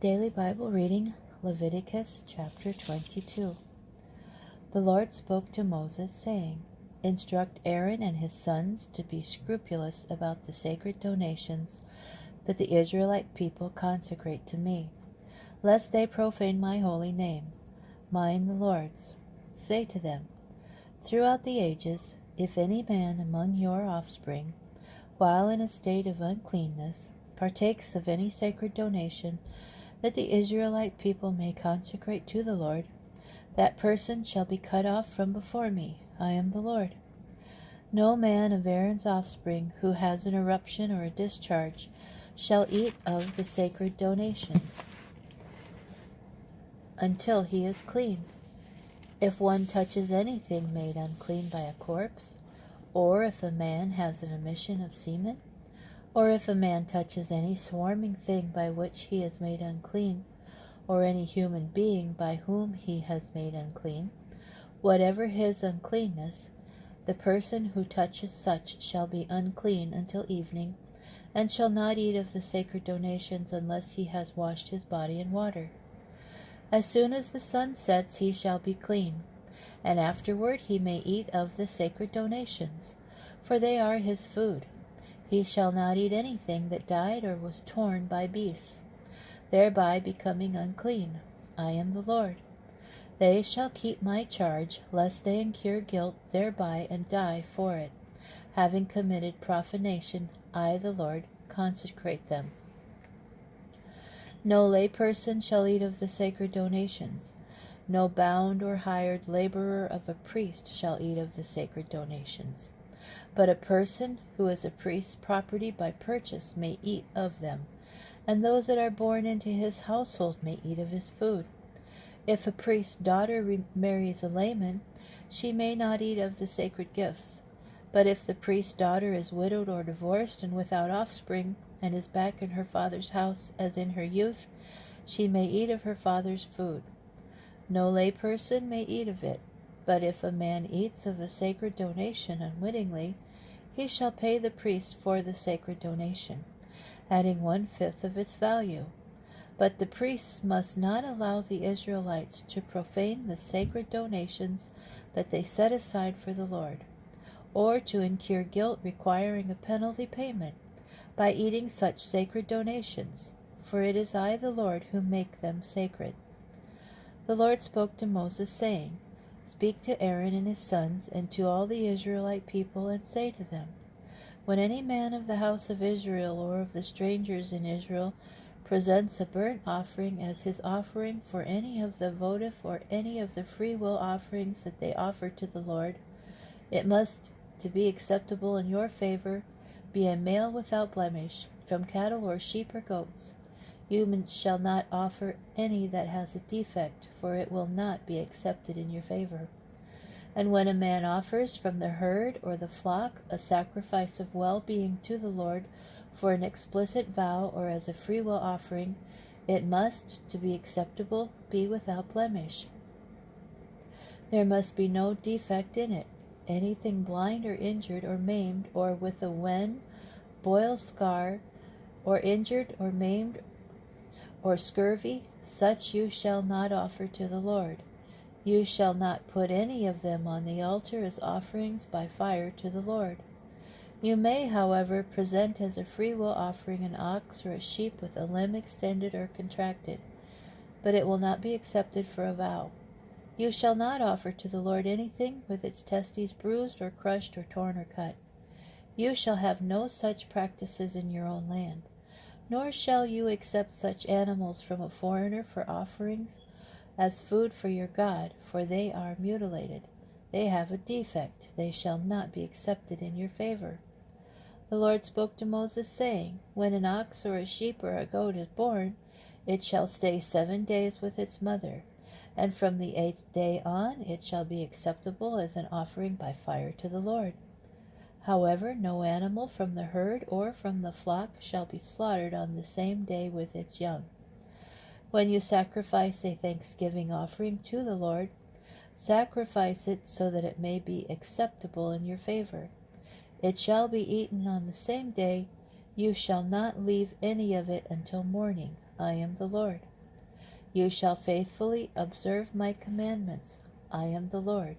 Daily Bible reading, Leviticus chapter 22. The Lord spoke to Moses, saying, Instruct Aaron and his sons to be scrupulous about the sacred donations that the Israelite people consecrate to me, lest they profane my holy name, mine the Lord's. Say to them, Throughout the ages, if any man among your offspring, while in a state of uncleanness, partakes of any sacred donation that the Israelite people may consecrate to the Lord, that person shall be cut off from before me. I am the Lord. No man of Aaron's offspring who has an eruption or a discharge shall eat of the sacred donations until he is clean. If one touches anything made unclean by a corpse, or if a man has an emission of semen, or if a man touches any swarming thing by which he is made unclean, or any human being by whom he has made unclean, whatever his uncleanness, the person who touches such shall be unclean until evening, and shall not eat of the sacred donations unless he has washed his body in water. As soon as the sun sets he shall be clean, and afterward he may eat of the sacred donations, for they are his food. He shall not eat anything that died or was torn by beasts, thereby becoming unclean. I am the Lord. They shall keep my charge, lest they incur guilt thereby and die for it. Having committed profanation, I, the Lord, consecrate them. No layperson shall eat of the sacred donations. No bound or hired laborer of a priest shall eat of the sacred donations. But a person who is a priest's property by purchase may eat of them, and those that are born into his household may eat of his food. If a priest's daughter marries a layman, she may not eat of the sacred gifts. But if the priest's daughter is widowed or divorced and without offspring, and is back in her father's house as in her youth, she may eat of her father's food. No layperson may eat of it. But if a man eats of a sacred donation unwittingly, he shall pay the priest for the sacred donation, adding 1/5 of its value. But the priests must not allow the Israelites to profane the sacred donations that they set aside for the Lord, or to incur guilt requiring a penalty payment by eating such sacred donations, for it is I, the Lord, who make them sacred. The Lord spoke to Moses, saying, Speak to Aaron and his sons, and to all the Israelite people, and say to them, When any man of the house of Israel or of the strangers in Israel presents a burnt offering as his offering for any of the votive or any of the free will offerings that they offer to the Lord, it must, to be acceptable in your favor, be a male without blemish, from cattle or sheep or goats. You shall not offer any that has a defect, for it will not be accepted in your favor. And when a man offers from the herd or the flock a sacrifice of well-being to the Lord for an explicit vow or as a freewill offering, it must, to be acceptable, be without blemish. There must be no defect in it. Anything blind or injured or maimed, or with a wen, boil scar, or injured or maimed, or scurvy, such you shall not offer to the Lord. You shall not put any of them on the altar as offerings by fire to the Lord. You may, however, present as a freewill offering an ox or a sheep with a limb extended or contracted, but it will not be accepted for a vow. You shall not offer to the Lord anything with its testes bruised or crushed or torn or cut. You shall have no such practices in your own land. Nor shall you accept such animals from a foreigner for offerings as food for your God, for they are mutilated. They have a defect. They shall not be accepted in your favor. The Lord spoke to Moses, saying, When an ox or a sheep or a goat is born, it shall stay 7 days with its mother, and from the 8th day on it shall be acceptable as an offering by fire to the Lord. However, no animal from the herd or from the flock shall be slaughtered on the same day with its young. When you sacrifice a thanksgiving offering to the Lord, sacrifice it so that it may be acceptable in your favor. It shall be eaten on the same day. You shall not leave any of it until morning. I am the Lord. You shall faithfully observe my commandments. I am the Lord.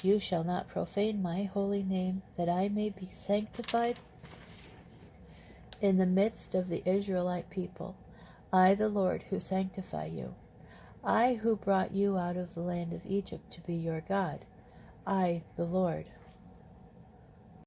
You shall not profane my holy name, that I may be sanctified in the midst of the Israelite people. I, the Lord, who sanctify you. I, who brought you out of the land of Egypt to be your God. I, the Lord.